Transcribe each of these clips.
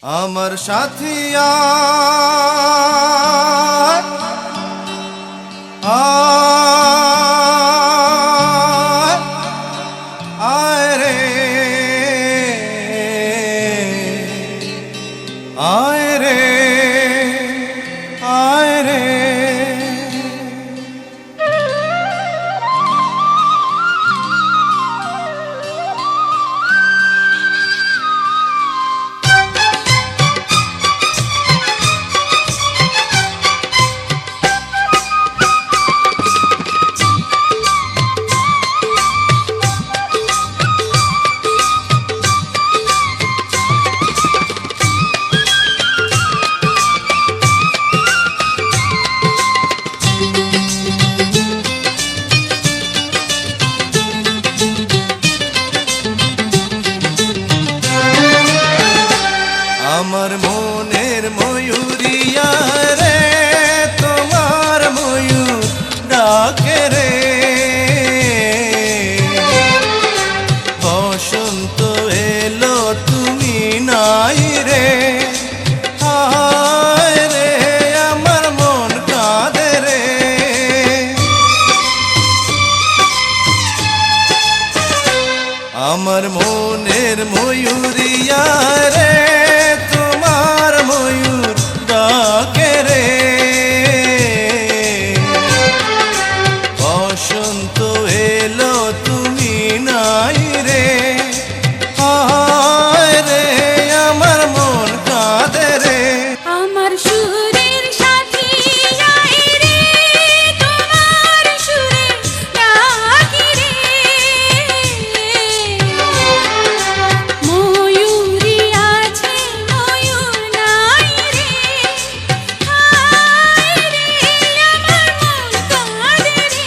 আমার সাথী আয় রে আয় রে আয় রে আমার মনের ময়ূরিয়া রে তোমার ময়ূর ডাকে রে বসন্ত এলো তুমি নাই রে হায় রে আমার মন কাঁদে রে আমার মনের ময়ূরিয়া রে তোমার ময়ূর ডাকে রে বসন্ত এলো তুমি নাই রে হায় রে আমার মন কাঁদে রে আমার সুরের সাথী আয় রে তোমার সুরে ডাকি রে ময়ূরী আছে ময়ূর নাই রে হায় রে আমার মন কাঁদে রে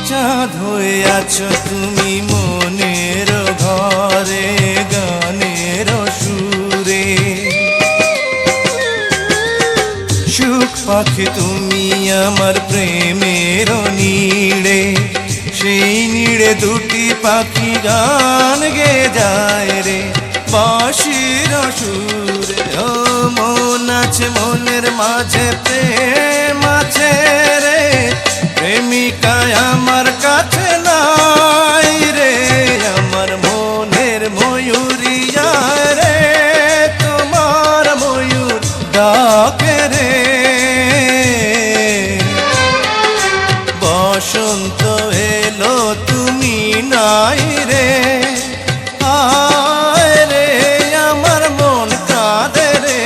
চাঁদ হয়ে আছো তুমি মনের ঘরে গানের সুরে সুখ পাখি তুমি আমার প্রেমের নীড়ে সেই নীড়ে দুটি পাখি গান গে যায় রে বাঁশির সুরে ও মন আছে মনের মাঝে প্রেম আছে রে প্রেমিকায় আমার কাছে নাই রে আমার মনের ময়ূরিয়া রে তোমার ময়ূর ডাকে রে বসন্ত এলো তুমি নাই রে হায় রে আমার মন কাঁদে রে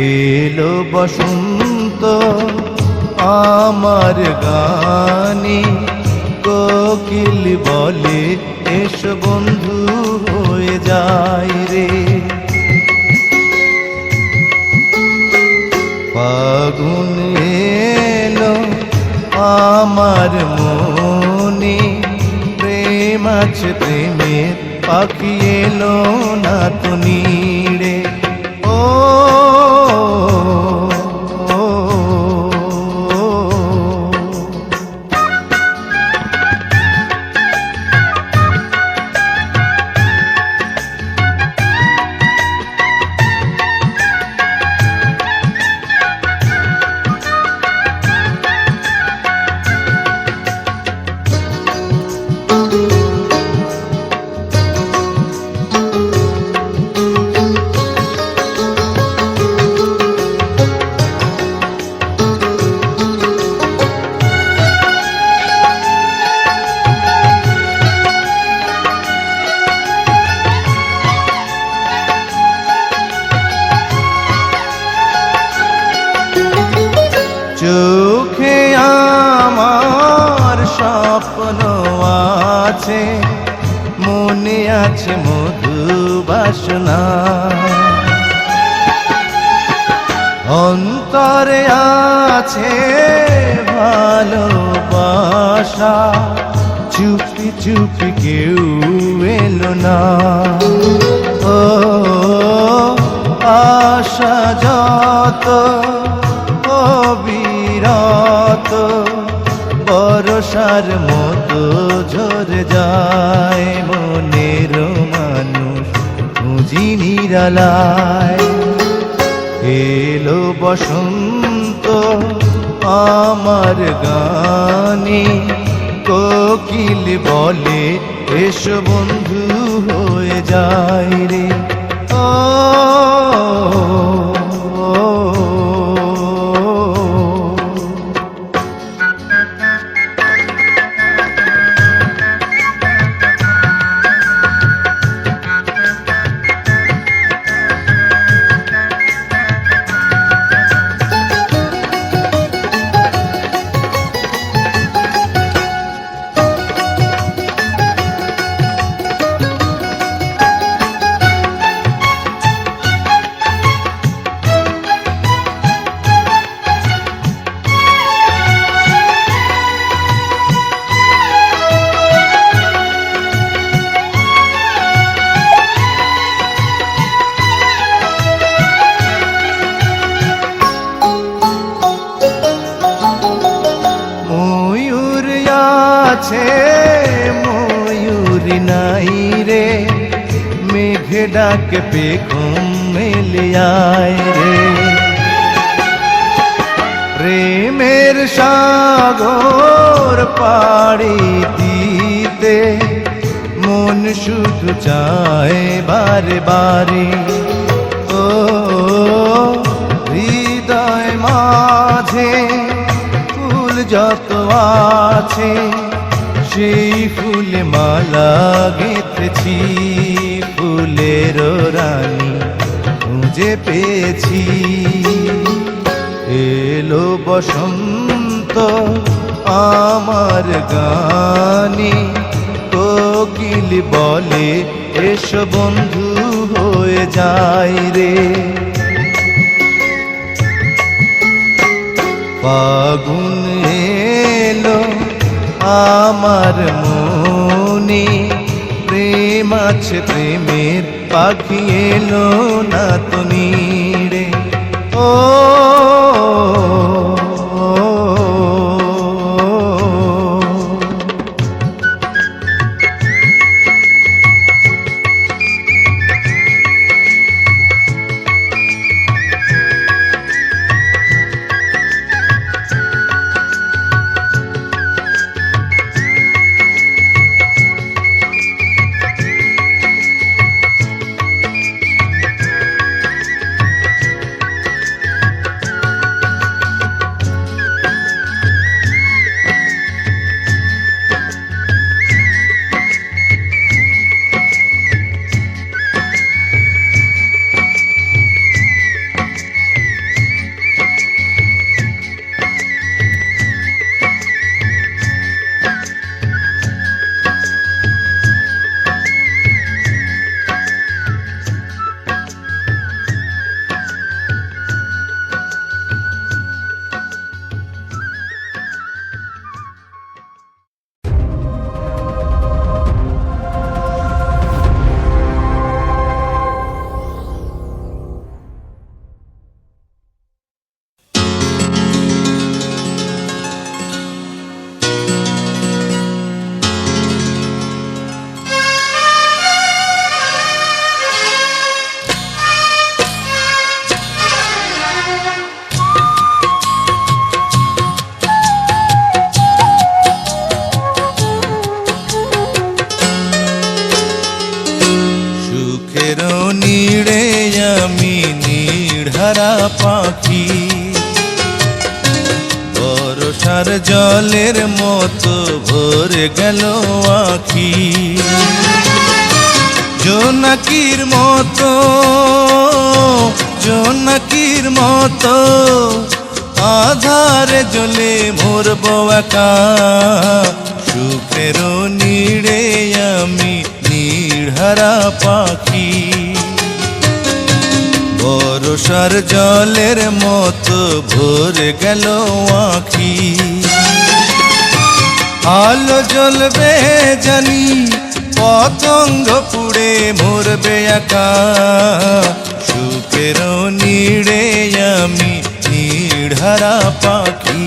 এলো বসন্ত আমার গানে কোকিল বলে এসো বন্ধু হয়ে যায় রে। ফাগুন এলো আমার মনে, প্রেম আছে প্রেমের পাখি এলো না তো নিড়ে। ও চোখে আমার স্বপ্ন আছে, মনে আছে মধু বাসনা, অন্তরে আছে ভালোবাসা, চুপি চুপি কেউ এলো না। ও আশা যত অবিরত, বরষার মতো ঝরে যায় মনের মানুষ খুঁজি নিরালায়। এলো বসন্ত আমার গানে, কোকিল বলে এসো বন্ধু হয়ে যায় রে। ও আছে ময়ূরী নাই রে, মেঘে ডাকে পেখম মেলে আয় রে। প্রেমের সাগর পাড়ি দিতে মন শুধু চায় বারে বারে। ও হৃদয় মাঝে ফুল যত আছে, সেই ফুলে মালা গেঁথেছি, ফুলের রানী খুঁজে পেয়েছি। এলো বসন্ত আমার গানে, কোকিল বলে এসো বন্ধু হয়ে যায় রে। ফাগুন এলো আমার মনে, প্রেম আছে প্রেমের পাখি এলো না তো নিড়ে। ও নির্ধারা পাখি বর্ষার জলের মতো ভরে গেল আখি জোনাকির মতো জোনাকির মতো আধারে জ্বলে মরব একা সুখের নীড়ে আমি নির্হারা পাখি বর্ষার জলের মতো ভরে গেল আখি আলো জ্বলবে জানি পতঙ্গ পুড়ে মরবে একা সুখের নীড়ে আমি নির্হারা পাখি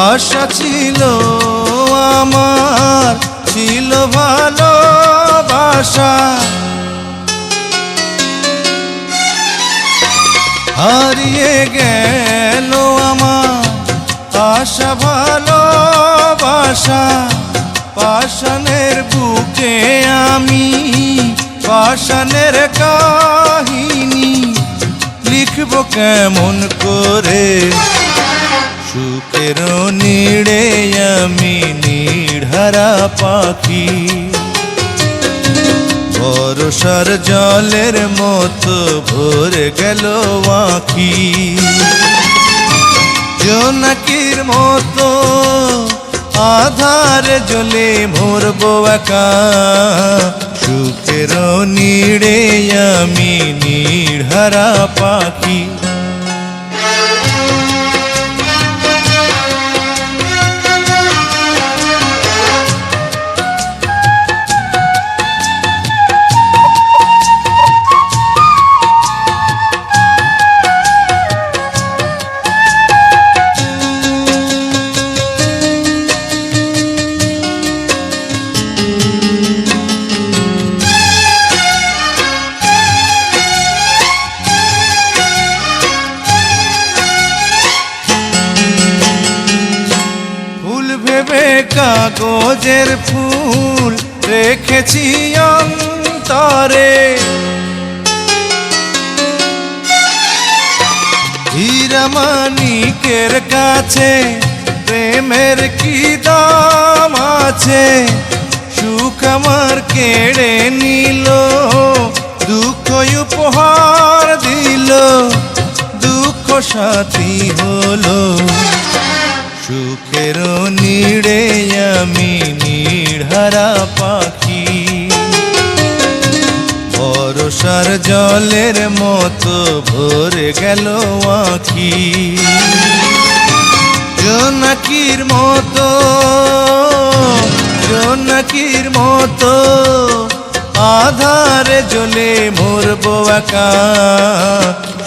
আশা ছিল আমার ছিল ভালোবাসা হারিয়ে গেল আমার আশা ভালোবাসা পাষাণের বুকে আমি পাষাণের কাহিনী লিখব কেমন করে সুখের নীড়ে আমি নির্হারা পাখি বর্ষার জলের মতো ভরে গেল আখি জোনাকির মতো আধারে জ্বলে মরব একা সুখের নীড়ে আমি নির্হারা পাখি কাগজের ফুল রেখেছি অন্তরে হীরা মানিকের কাছে প্রেমের কি দাম আছে সুখ আমার কেড়ে নিল দুঃখ উপহার দিল দুঃখ সাথী হলো সুখের নীড়ে আমি নির্হারা পাখি বর্ষার জলের মতো ভরে গেল আখি জোনাকির মতো জোনাকির মতো আধারে জ্বলে মরব একা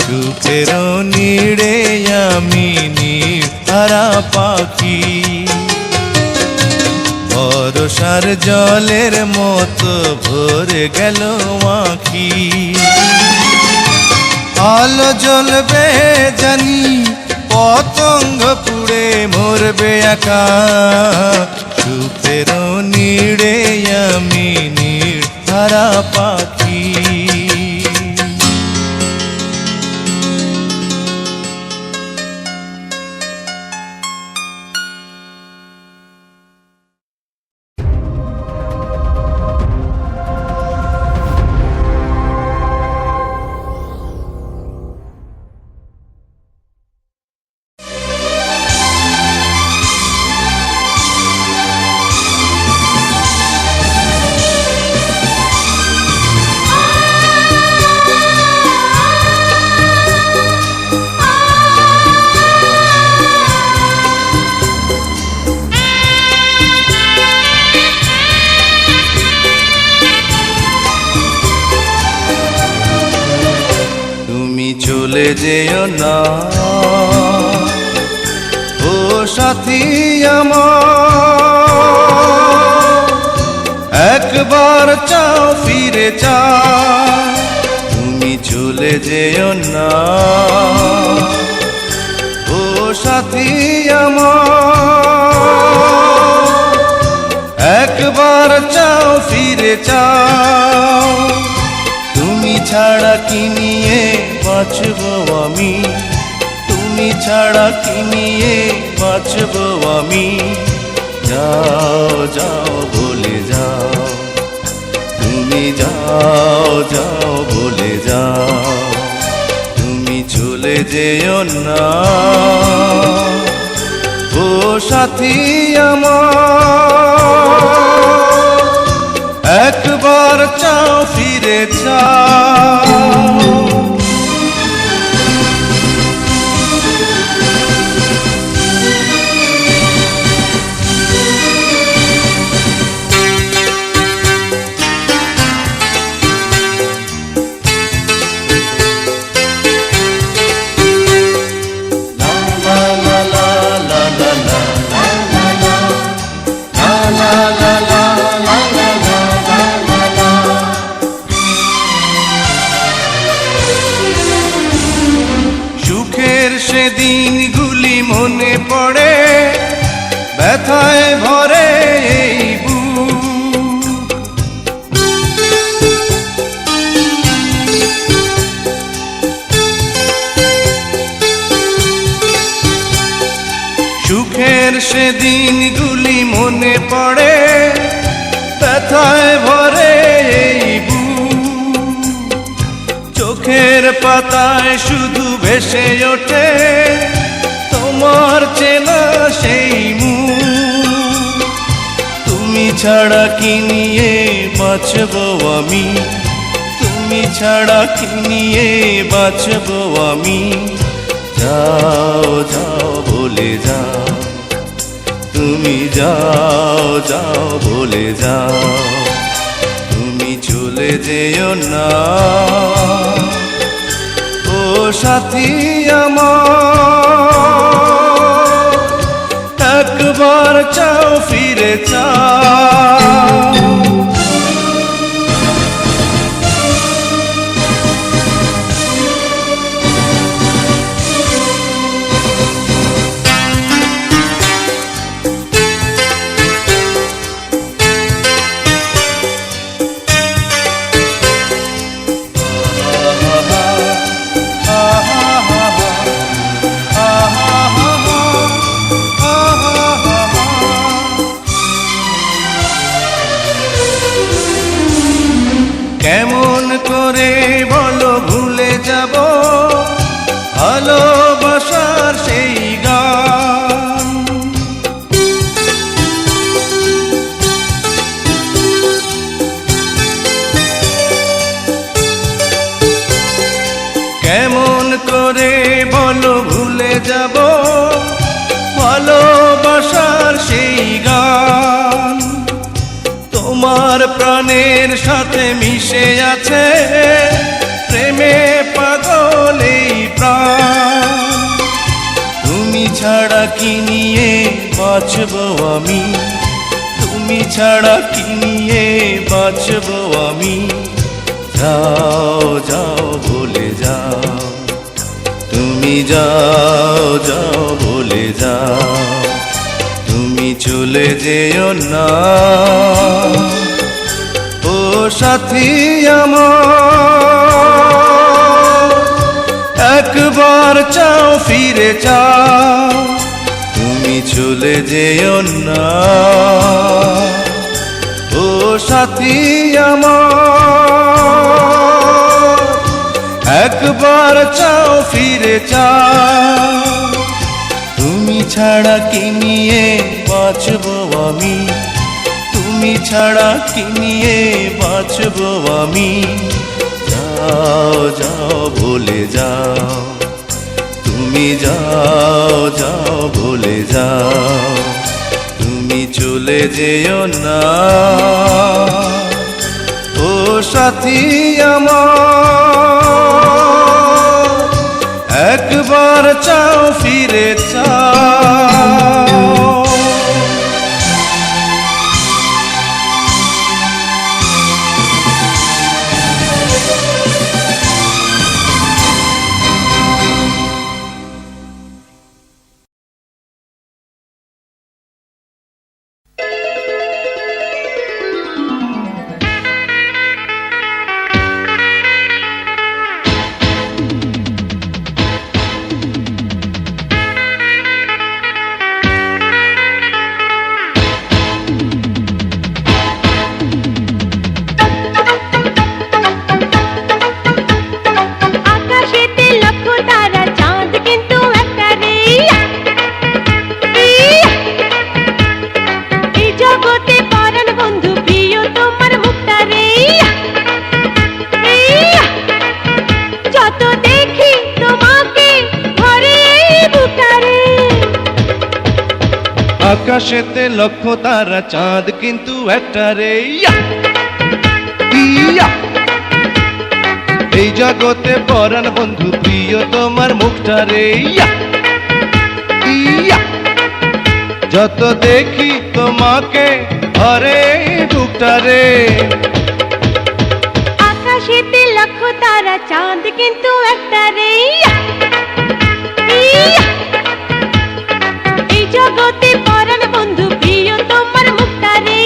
সুখের নীড়ে আমি নির্হারা পাখি বর্ষার জলের মতো ভরে গেল আখি আলো জ্বলবে জানি পতঙ্গ পুড়ে মরবে একা সুখের নীড়ে আমি নির্হারা পাখি চলে যেও না ও সাথী আমার একবার চাও ফিরে চাও তুমি চলে যেও না ও সাথী আমার একবার চাও ফিরে চাও তুমি ছাড়া কি নিয়ে বাঁচবো আমি তুমি ছাড়া কি নিয়ে বাঁচবো আমি যাও যাও বলে যাও তুমি যাও যাও বলে যাও তুমি চলে যেও না ও সাথী আমার একবার চাও ফিরে চাও সেদিনগুলি মনে পড়ে ব্যথায় ভরে এই বুক সুখের সেদিনগুলি মনে পড়ে ব্যথায় ভরে এই বুক চোখের পাতায় শুধু ভেসে ওঠে তোমার চেনা সেই মুখ তুমি ছাড়া কি নিয়ে বাঁচবো আমি তুমি ছাড়া কি নিয়ে বাঁচবো আমি যাও যাও বলে যাও তুমি যাও যাও বলে যাও তুমি চলে যেও না ও সাথী আমার একবার চাও ফিরে চাও কেমন করে বলো ভুলে যাব ভালোবাসার সেই গান কেমন করে বলো ভুলে যাব ভালোবাসার সেই গান তোমার প্রাণের সাথে মিশে আছে প্রেমে পাগল এই প্রাণ তুমি ছাড়া কি নিয়ে বাঁচবো আমি তুমি ছাড়া কি নিয়ে বাঁচবো আমি যাও যাও বলে যাও তুমি যাও যাও বলে যাও তুমি চলে যেও না ও সাথী আমার একবার চাও ফিরে চাও তুমি চলে যেও না ও সাথী আমার একবার চাও ফিরে চাও তুমি ছাড়া কি নিয়ে বাঁচবো আমি তুমি ছাড়া কি নিয়ে বাঁচবো আমি যাও যাও বলে যাও তুমি যাও যাও বলে যাও তুমি চলে যেও না ও সাথী আমার রে চাও। আকাশেতে লক্ষ তারা চাঁদ কিন্তু একটা রে। এই জগতে পরাণ বন্ধু প্রিয় তোমার মুক্তা রে। যত দেখি তোমাকে ঘরে বুকটা রে। আকাশেতে লক্ষ তারা চাঁদ কিন্তু একটা রে ইয়া! ইয়া! এই জগতে পরাণ বন্ধু প্রিয় তোমার মুখটা রে ইয়া! ইয়া! যত দেখি তোমাকে ঘরে বুকটা রে। আকাশেতে লক্ষ তারা চাঁদ কিন্তু একটা রে। এই জগতে পরাণ বন্ধু প্রিয় তোমার মুক্তা রে।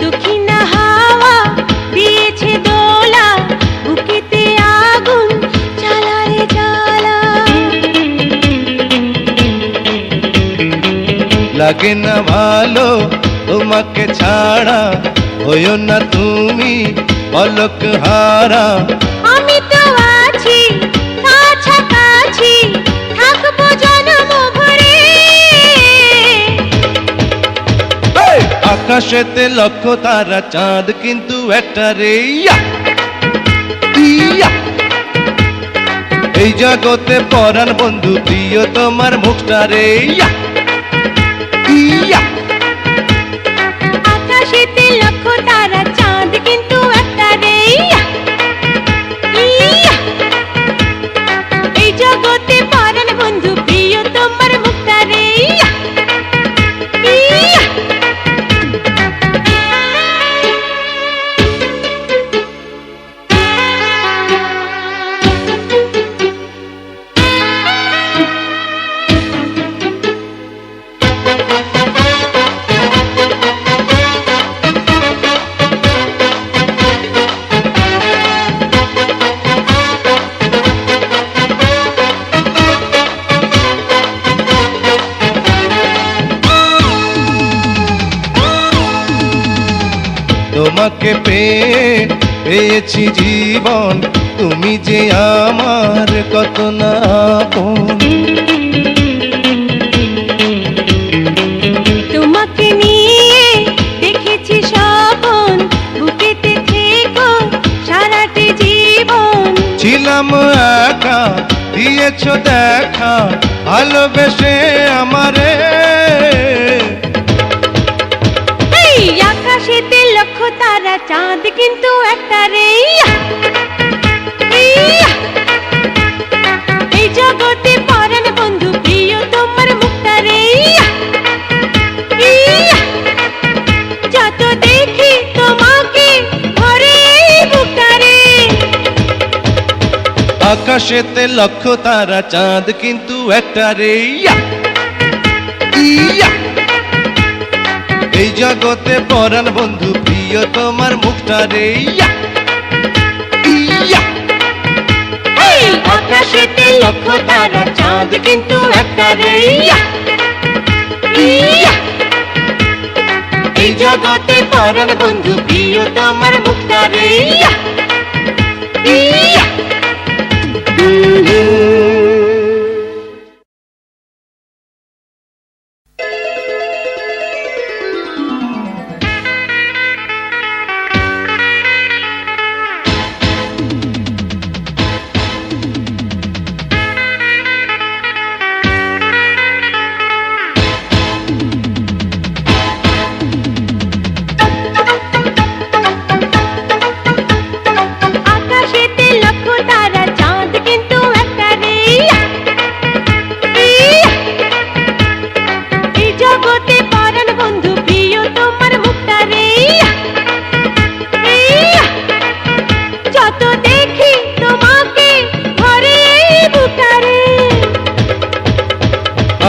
দক্ষিণা হাওয়া দিয়েছে দোলা, বুকেতে আগুন জ্বালা রে জ্বালা। লাগে না ভালো তোমাকে ছাড়া, হইও না তুমি পলক হারা। আমি তো আছি কাছাকাছি, থাকবো জন্ম ভরে। আকাশেতে লক্ষ তারা চাঁদ কিন্তু একটা রে ইয়া! ইয়া! এই জগতে পরাণ বন্ধু প্রিয় তোমার মুখটা রে ইয়া! ইয়া! আকাশেতে লক্ষ তারা চাঁদ কিন্তু একটা রে। এই জগতে পরাণ বন্ধু প্রিয় তোমার মুক্তা রে। তোমাকে পেয়েছি জীবন, তুমি যে আমার কত না আপন। তোমাকে নিয়ে দেখেছি স্বপন, বুকেতে থেকো সারাটি জীবন। ছিলাম একা দিয়েছ দেখা, ভালোবেসে আমারে। এই আকাশেতে লক্ষ তারা চাঁদ কিন্তু একটা রে। এই জগতে পরাণ বন্ধু প্রিয় তোমার মুক্তা রে। যত দেখি তোমাকে ঘরে বুকটা রে। আকাশেতে লক্ষ তারা চাঁদ কিন্তু একটা রে ইয়া! ইয়া! এই জগতে পরাণ বন্ধু প্রিয় তোমার মুখটা রে ইয়া! ইয়া! আকাশেতে লক্ষ তারা চাঁদ কিন্তু একটা রে। জগতে পরাণ বন্ধু প্রিয় তোমার মুক্তারে ইয়া ইয়া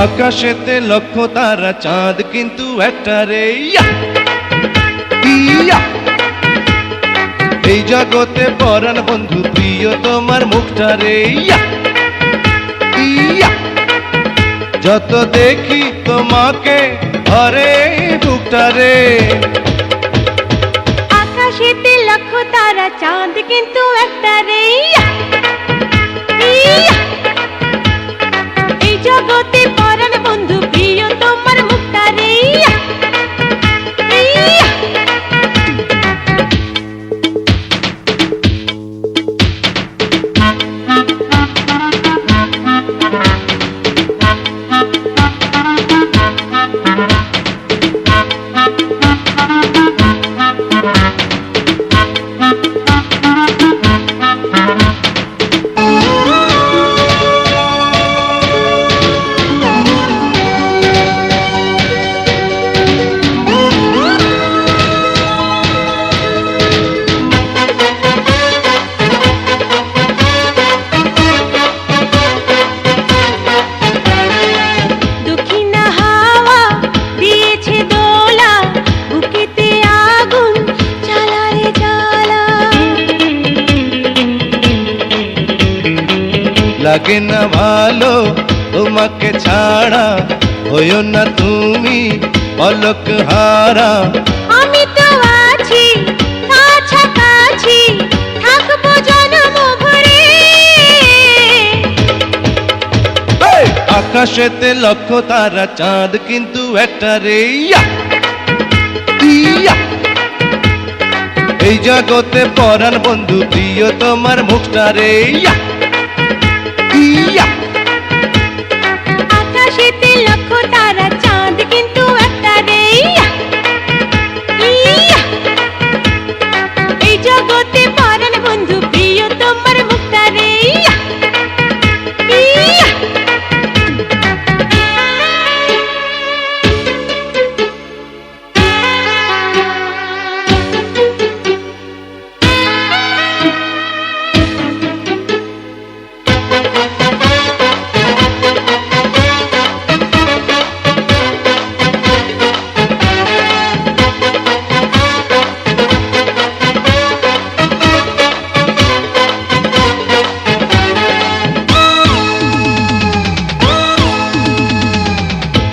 আকাশেতে লক্ষ তারা চাঁদ কিন্তু একটা রে ইয়া ইয়া এই জগতে পরাণ বন্ধু প্রিয় তোমার মুখটা রে ইয়া ইয়া যত দেখি তোমাকে ঘরে বুকটা রে আকাশেতে লক্ষ তারা চাঁদ কিন্তু একটা রে ইয়া ইয়া এই জগতে পরাণ বন্ধু প্রিয় তোমার মুক্তা রে ইয়া ইয়া লাগে না ভালো তোমাকে ছাড়া হইও না তুমি পলক হারা আমি তো আছি কাছাকাছি থাকবো জনম ভরে আকাশেতে লক্ষ তারা চাঁদ কিন্তু একটা রে ইয়া ইয়া এই জগতে পরাণ বন্ধু প্রিয় তোমার মুখটা রে ইয়া ইয়া আকাশেতে লক্ষ তারা চাঁদ কিন্তু একটা রে ইয়া ইয়া এই জগতে পরাণ বন্ধু প্রিয় তোমার মুক্তা রে ইয়া ইয়া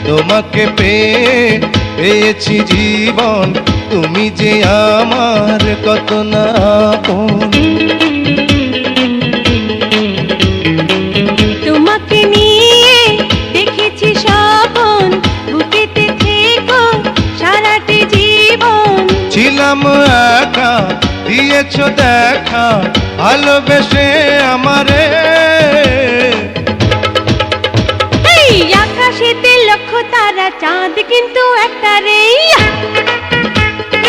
তোমাকে পেয়েছি জীবন তুমি যে আমার কত না আপন তোমাকে নিয়ে দেখেছি স্বপন বুকেতে থেকো সারাটি জীবন ছিলাম একা দিয়েছ দেখা ভালোবেসে আমারে আকাশেতে লক্ষ তারা চাঁদ কিন্তু একটা রে ইয়া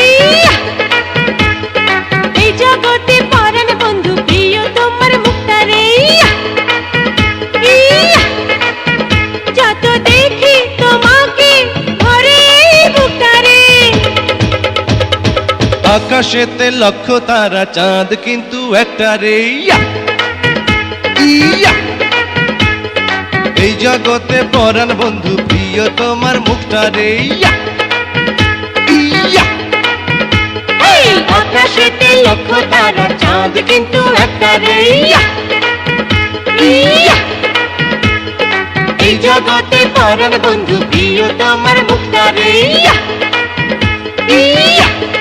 ইয়া এই জগতে পরাণ বন্ধু প্রিয় তোমার মুক্তা রে ইয়া ইয়া যত দেখি তোমাকে ঘরে বুকটা রে আকাশেতে লক্ষ তারা চাঁদ কিন্তু একটা রে ইয়া ইয়া এই জগতে পরাণ বন্ধু প্রিয় তোমার মুখটা রে ইয়া ইয়া আকাশেতে লক্ষ তারা চাঁদ কিন্তু একটা রে ইয়া ইয়া এই জগতে পরাণ বন্ধু প্রিয় তোমার মুক্তা রে ইয়া ইয়া!